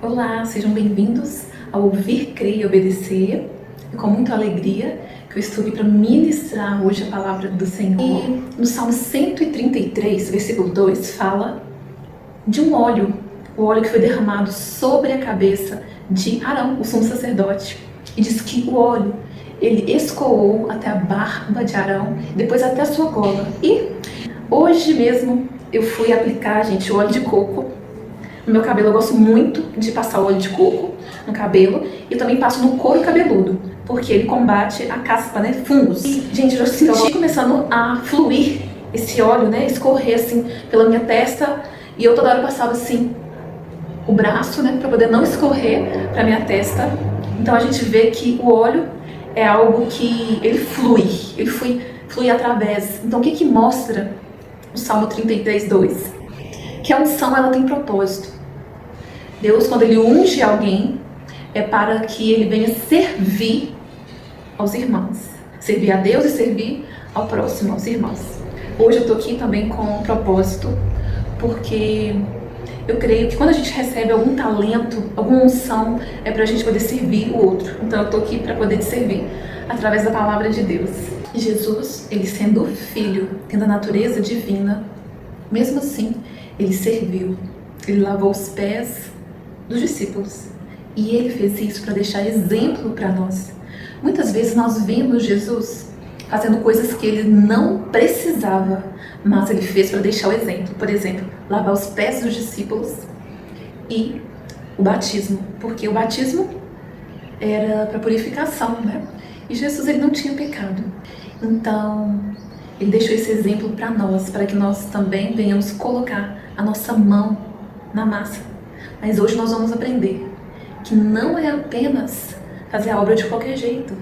Olá, sejam bem-vindos ao Ouvir, Crer e Obedecer. É com muita alegria que eu estou aqui para ministrar hoje a palavra do Senhor. E no Salmo 133, versículo 2, fala de um óleo, o óleo que foi derramado sobre a cabeça de Arão, o sumo sacerdote. E diz que o óleo, ele escoou até a barba de Arão, depois até a sua gola. E hoje mesmo eu fui aplicar, gente, o óleo de coco. No meu cabelo eu gosto muito de passar óleo de coco no cabelo e eu também passo no couro cabeludo, porque ele combate a caspa, né, fungos. E, gente, eu já senti começando a fluir esse óleo, né, escorrer assim pela minha testa e eu toda hora passava assim o braço, né, para poder não escorrer para minha testa. Então a gente vê que o óleo é algo que ele flui através. Então o que mostra o Salmo 33:2? Que a unção, ela tem propósito. Deus, quando ele unge alguém, é para que ele venha servir aos irmãos. Servir a Deus e servir ao próximo, aos irmãos. Hoje eu estou aqui também com um propósito, porque eu creio que quando a gente recebe algum talento, alguma unção, é para a gente poder servir o outro. Então eu estou aqui para poder te servir através da palavra de Deus. Jesus, ele sendo filho, tendo a natureza divina, mesmo assim, ele serviu. Ele lavou os pés dos discípulos. E ele fez isso para deixar exemplo para nós. Muitas vezes nós vemos Jesus fazendo coisas que ele não precisava, mas ele fez para deixar o exemplo. Por exemplo, lavar os pés dos discípulos e o batismo. Porque o batismo era para purificação, né? E Jesus, ele não tinha pecado. Então, ele deixou esse exemplo para nós, para que nós também venhamos colocar a nossa mão na massa. Mas hoje nós vamos aprender que não é apenas fazer a obra de qualquer jeito.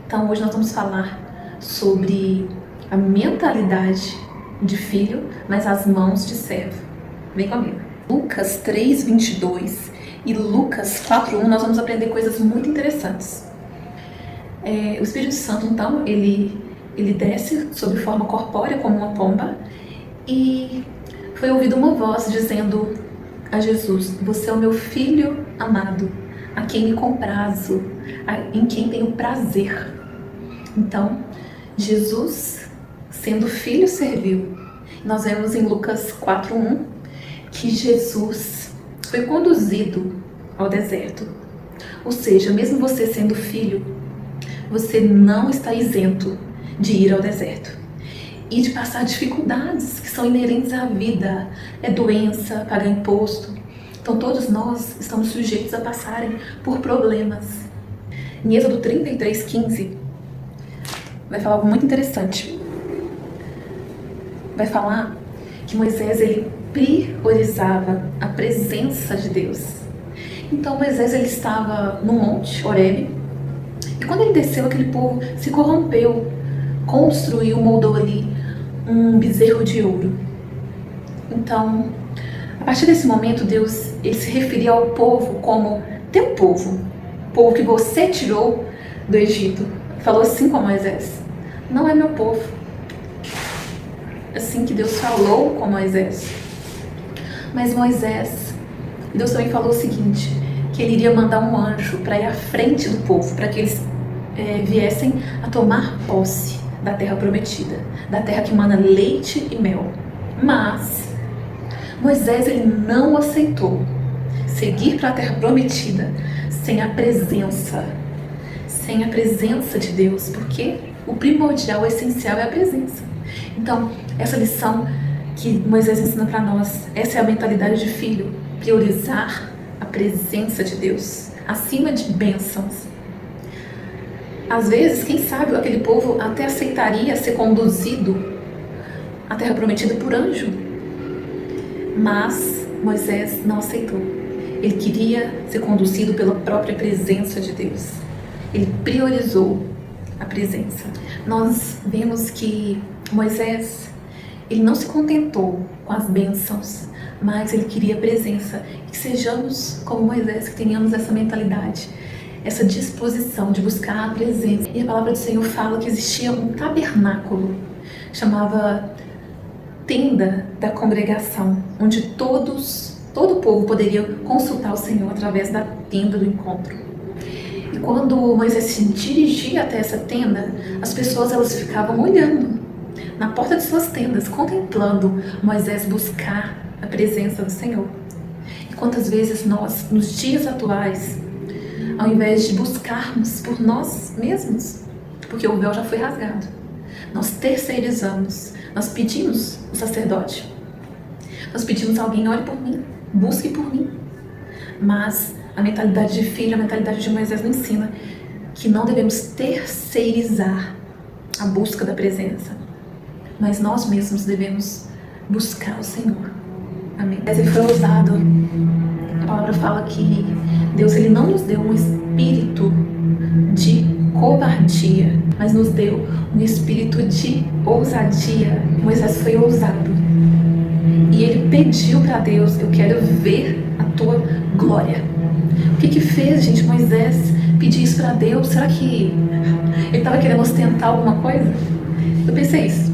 Então hoje nós vamos falar sobre a mentalidade de filho, mas as mãos de servo. Vem comigo. Lucas 3:22 e Lucas 4:1 nós vamos aprender coisas muito interessantes. O Espírito Santo, então, ele desce sob forma corpórea como uma pomba e foi ouvida uma voz dizendo a Jesus: você é o meu filho amado, a quem me comprazo, em quem tenho prazer. Então, Jesus, sendo filho, serviu. Nós vemos em Lucas 4:1 que Jesus foi conduzido ao deserto. Ou seja, mesmo você sendo filho, você não está isento de ir ao deserto e de passar dificuldades que são inerentes à vida. É doença, pagar imposto. Então todos nós estamos sujeitos a passarem por problemas. Em Êxodo 33:15 vai falar algo muito interessante. Vai falar que Moisés, ele priorizava a presença de Deus. Então Moisés, ele estava no monte Horebe, e quando ele desceu, aquele povo se corrompeu, construiu, moldou ali um bezerro de ouro. Então, a partir desse momento, Deus, ele se referia ao povo como teu povo, povo que você tirou do Egito. Falou assim com Moisés: não é meu povo. Assim que Deus falou com Moisés. Mas Moisés, Deus também falou o seguinte, que ele iria mandar um anjo para ir à frente do povo, para que eles viessem a tomar posse da terra prometida, da terra que mana leite e mel. Mas Moisés, ele não aceitou seguir para a terra prometida sem a presença de Deus, porque o primordial, o essencial é a presença. Então, essa lição que Moisés ensina para nós, essa é a mentalidade de filho, priorizar a presença de Deus acima de bênçãos. Às vezes, quem sabe, aquele povo até aceitaria ser conduzido à terra prometida por anjo. Mas Moisés não aceitou. Ele queria ser conduzido pela própria presença de Deus. Ele priorizou a presença. Nós vemos que Moisés, ele não se contentou com as bênçãos, mas ele queria a presença. E que sejamos como Moisés, que tenhamos essa mentalidade, essa disposição de buscar a presença. E a palavra do Senhor fala que existia um tabernáculo, chamava tenda da congregação, onde todos todo o povo poderia consultar o Senhor através da tenda do encontro. E quando Moisés se dirigia até essa tenda, as pessoas elas ficavam olhando na porta de suas tendas, contemplando Moisés buscar a presença do Senhor. E quantas vezes nós, nos dias atuais, ao invés de buscarmos por nós mesmos, porque o véu já foi rasgado, nós terceirizamos, nós pedimos o sacerdote, nós pedimos a alguém, ore por mim, busque por mim. Mas a mentalidade de filho, a mentalidade de Moisés nos ensina que não devemos terceirizar a busca da presença, mas nós mesmos devemos buscar o Senhor. Amém. Mas ele foi ousado. A palavra fala que Deus ele não nos deu um espírito de covardia, mas nos deu um espírito de ousadia. Moisés foi ousado e ele pediu para Deus: eu quero ver a tua glória. O que fez, gente, Moisés pedir isso para Deus? Será que ele estava querendo ostentar alguma coisa? Eu pensei isso,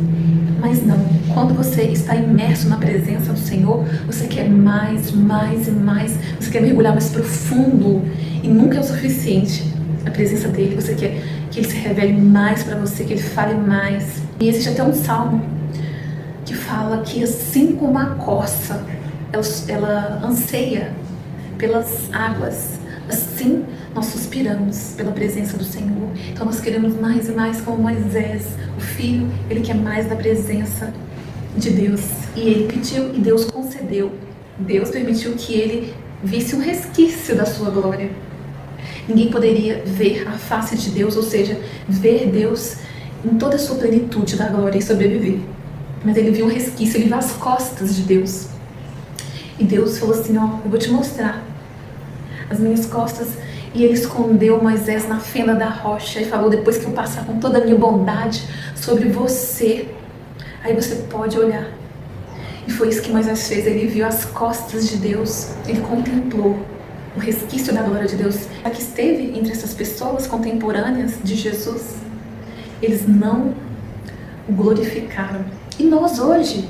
mas não. Quando você está imerso na presença do Senhor, você quer mais, mais e mais. Você quer mergulhar mais profundo e nunca é o suficiente. A presença dele, você quer que ele se revele mais para você, que ele fale mais. E existe até um salmo que fala que assim como a corça, ela anseia pelas águas, assim nós suspiramos pela presença do Senhor. Então nós queremos mais e mais, como Moisés, o filho, ele quer mais da presença de Deus. E ele pediu e Deus concedeu. Deus permitiu que ele visse um resquício da sua glória. Ninguém poderia ver a face de Deus, ou seja, ver Deus em toda a sua plenitude da glória e sobreviver. Mas ele viu um resquício, ele viu as costas de Deus. E Deus falou assim: ó, eu vou te mostrar as minhas costas. E ele escondeu Moisés na fenda da rocha e falou: depois que eu passar com toda a minha bondade sobre você, aí você pode olhar. E foi isso que Moisés fez. Ele viu as costas de Deus, ele contemplou o resquício da glória de Deus. A que esteve entre essas pessoas contemporâneas de Jesus, eles não o glorificaram. E nós hoje,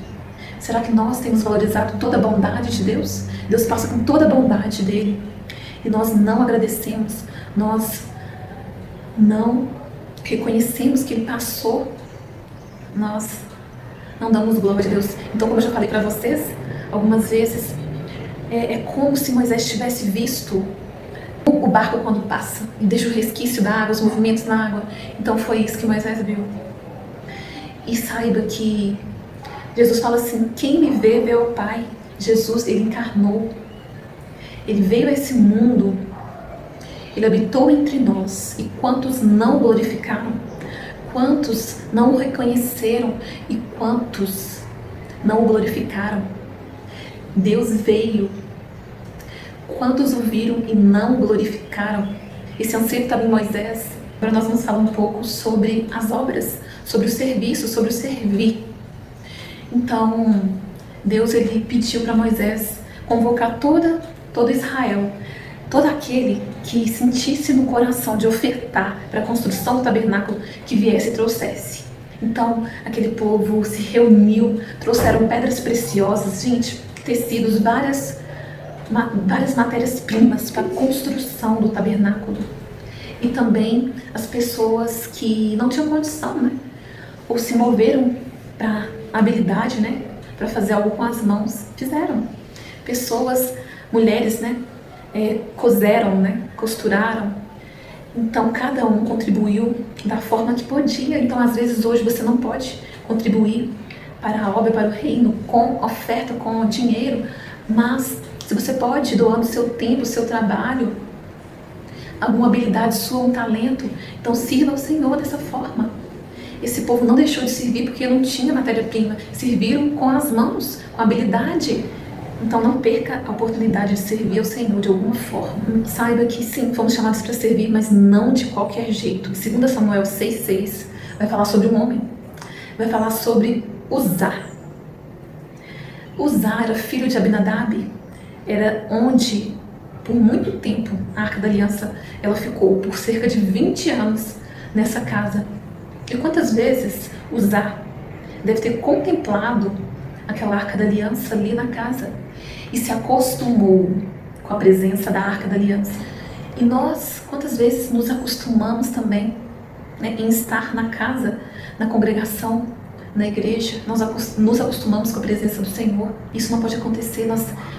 será que nós temos valorizado toda a bondade de Deus? Deus passa com toda a bondade dele e nós não agradecemos, nós não reconhecemos que ele passou, nós não damos glória a Deus. Então, como eu já falei para vocês algumas vezes, é como se Moisés tivesse visto o barco quando passa e deixa o resquício da água, os movimentos na água. Então foi isso que Moisés viu. E saiba que Jesus fala assim: quem me vê, vê o Pai. Jesus, ele encarnou, ele veio a esse mundo, ele habitou entre nós. E quantos não glorificaram? Quantos não o reconheceram? E quantos não o glorificaram? Deus veio. Quantos o viram e não o glorificaram? Esse anseio estava em Moisés. Agora nós vamos falar um pouco sobre as obras, sobre o serviço, sobre o servir. Então, Deus ele pediu para Moisés convocar todo Israel, todo aquele que sentisse no coração de ofertar para a construção do tabernáculo, que viesse e trouxesse. Então, aquele povo se reuniu, trouxeram pedras preciosas, gente, tecidos, várias matérias-primas para a construção do tabernáculo. E também as pessoas que não tinham condição, né? Ou se moveram para habilidade, né? Para fazer algo com as mãos, fizeram. Pessoas, mulheres, né? Coseram, né? Costuraram. Então cada um contribuiu da forma que podia. Então às vezes hoje você não pode contribuir para a obra, para o reino, com oferta, com dinheiro, mas se você pode, doando seu tempo, seu trabalho, alguma habilidade sua, um talento, então sirva ao Senhor dessa forma. Esse povo não deixou de servir porque não tinha matéria-prima, serviram com as mãos, com habilidade. Então não perca a oportunidade de servir ao Senhor de alguma forma. Saiba que sim, fomos chamados para servir, mas não de qualquer jeito. 2 Samuel 6,6 vai falar sobre um homem, vai falar sobre Uzá. Uzá era filho de Abinadab, era onde por muito tempo a Arca da Aliança ela ficou, por cerca de 20 anos nessa casa. E quantas vezes Uzá deve ter contemplado aquela Arca da Aliança ali na casa. e se acostumou com a presença da Arca da Aliança. E nós, quantas vezes nos acostumamos também, né, em estar na casa, na congregação, na igreja, nós nos acostumamos com a presença do Senhor. Isso não pode acontecer,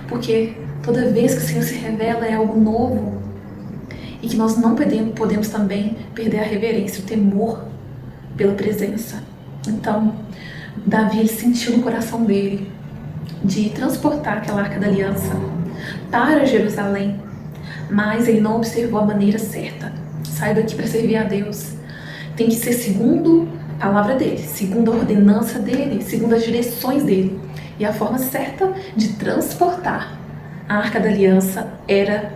porque toda vez que o Senhor se revela é algo novo, e que nós não podemos também perder a reverência, o temor pela presença. Então, Davi, ele sentiu no coração dele de transportar aquela Arca da Aliança para Jerusalém, mas ele não observou a maneira certa. Saiba que para servir a Deus tem que ser segundo a palavra dele, segundo a ordenança dele, segundo as direções dele. E a forma certa de transportar a Arca da Aliança era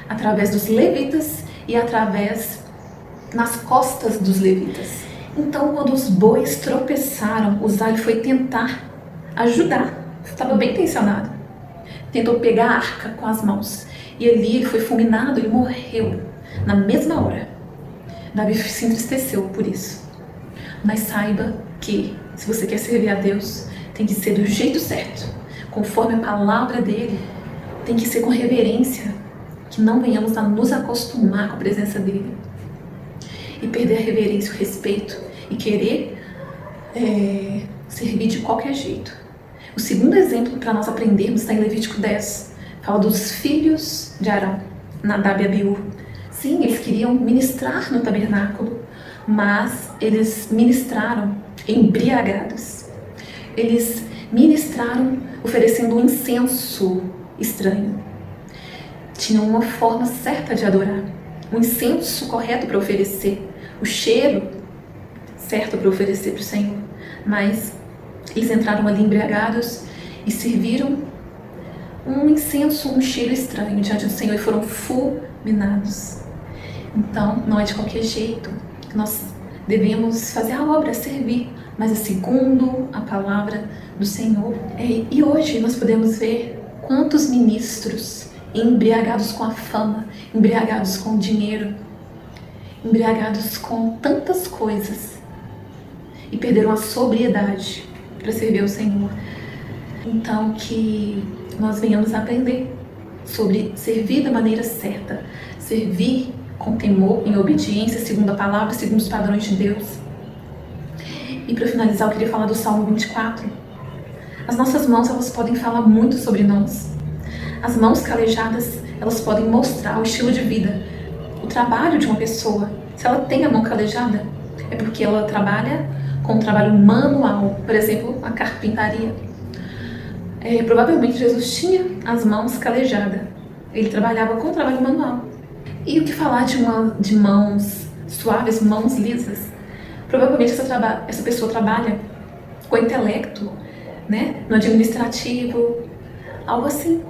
através dos levitas e através nas costas dos levitas. Então, quando os bois tropeçaram, Uzziah foi tentar ajudar. Estava bem intencionado. Tentou pegar a arca com as mãos. E Eli foi fulminado, ele morreu na mesma hora. Davi se entristeceu por isso. Mas saiba que, se você quer servir a Deus, tem que ser do jeito certo, conforme a palavra dele. Tem que ser com reverência, que não venhamos a nos acostumar com a presença dele e perder a reverência, o respeito e querer servir de qualquer jeito. O segundo exemplo para nós aprendermos está em Levítico 10. Fala dos filhos de Arão, Nadab e Abiú. Sim, eles queriam ministrar no tabernáculo, mas eles ministraram embriagados. Eles ministraram oferecendo um incenso estranho. Tinham uma forma certa de adorar, um incenso correto para oferecer, o cheiro certo para oferecer para o Senhor. Mas eles entraram ali embriagados e serviram um incenso, um cheiro estranho diante do Senhor e foram fulminados. Então, não é de qualquer jeito que nós devemos fazer a obra, servir, mas é segundo a palavra do Senhor. E hoje nós podemos ver quantos ministros embriagados com a fama, embriagados com o dinheiro, embriagados com tantas coisas e perderam a sobriedade para servir ao Senhor. Então, que nós venhamos aprender sobre servir da maneira certa, servir com temor, em obediência, segundo a palavra, segundo os padrões de Deus. E para finalizar, eu queria falar do Salmo 24. As nossas mãos, elas podem falar muito sobre nós. As mãos calejadas, elas podem mostrar o estilo de vida, o trabalho de uma pessoa. Se ela tem a mão calejada, é porque ela trabalha com um trabalho manual, por exemplo, a carpintaria. Provavelmente Jesus tinha as mãos calejadas. Ele trabalhava com o trabalho manual. E o que falar de mãos suaves, mãos lisas? Provavelmente essa pessoa trabalha com intelecto, né? No administrativo, algo assim.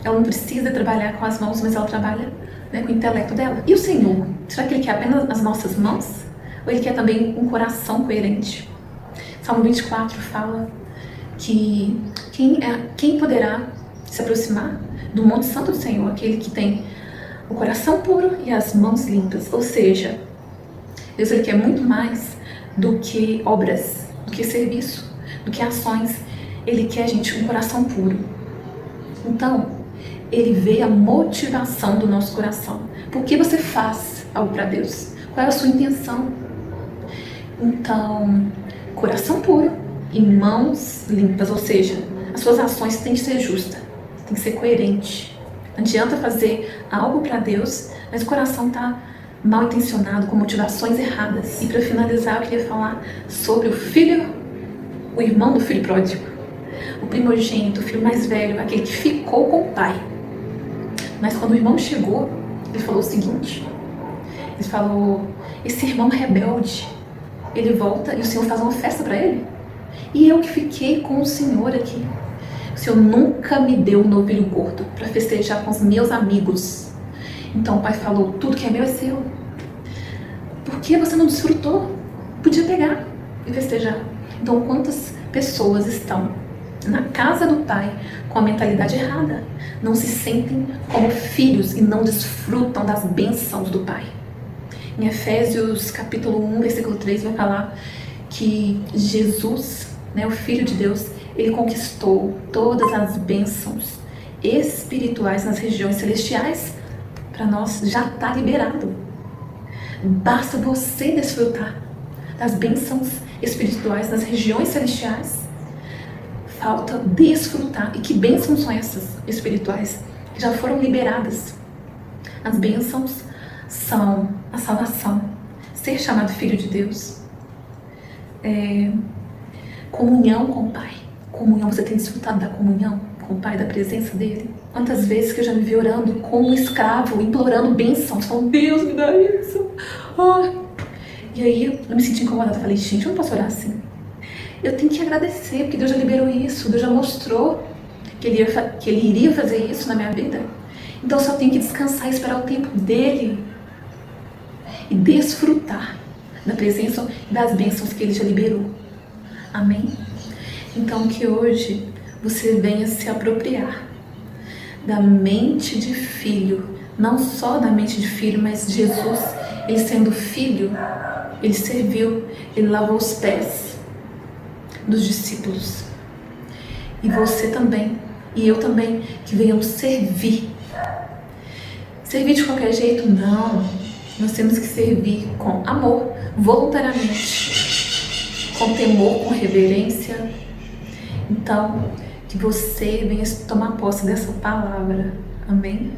Ela não precisa trabalhar com as mãos, mas ela trabalha, né, com o intelecto dela. E o Senhor? Será que Ele quer apenas as nossas mãos? Ou Ele quer também um coração coerente? Salmo 24 fala que quem poderá se aproximar do Monte Santo do Senhor? Aquele que tem o coração puro e as mãos limpas. Ou seja, Deus, Ele quer muito mais do que obras, do que serviço, do que ações. Ele quer, gente, um coração puro. Então, Ele vê a motivação do nosso coração. Por que você faz algo para Deus? Qual é a sua intenção? Então, coração puro e mãos limpas, ou seja, as suas ações têm que ser justas, tem que ser coerente. Não adianta fazer algo para Deus, mas o coração está mal intencionado, com motivações erradas. E para finalizar, eu queria falar sobre o irmão do filho pródigo, o primogênito, o filho mais velho, aquele que ficou com o pai. Mas quando o irmão chegou, ele falou o seguinte: ele falou, esse irmão rebelde, ele volta e o Senhor faz uma festa para ele? E eu que fiquei com o Senhor aqui, o Senhor nunca me deu um novilho gordo para festejar com os meus amigos. Então o pai falou, tudo que é meu é seu. Por que você não desfrutou? Podia pegar e festejar. Então quantas pessoas estão na casa do pai com a mentalidade errada, não se sentem como filhos e não desfrutam das bênçãos do pai. Em Efésios capítulo 1, versículo 3 vai falar que Jesus, né, o Filho de Deus, ele conquistou todas as bênçãos espirituais nas regiões celestiais, para nós já está liberado. Basta você desfrutar das bênçãos espirituais nas regiões celestiais. Falta desfrutar. E que bênçãos são essas espirituais que já foram liberadas? As bênçãos são a salvação, ser chamado filho de Deus, comunhão com o Pai. Comunhão, você tem desfrutado da comunhão com o Pai, da presença dele? Quantas vezes que eu já me vi orando como um escravo, implorando bênçãos, falando, Deus me dá isso. E aí eu me senti incomodada, falei, gente, eu não posso orar assim. Eu tenho que agradecer, porque Deus já liberou isso, Deus já mostrou que Ele iria fazer isso na minha vida. Então eu só tenho que descansar e esperar o tempo dele e desfrutar da presença e das bênçãos que Ele já liberou. Amém? Então que hoje você venha se apropriar da mente de filho, não só da mente de filho, mas Jesus, Ele sendo filho, Ele serviu, Ele lavou os pés dos discípulos. E você também, e eu também, que venhamos servir. Servir de qualquer jeito? Não. Nós temos que servir com amor, voluntariamente, com temor, com reverência. Então, que você venha tomar posse dessa palavra. Amém?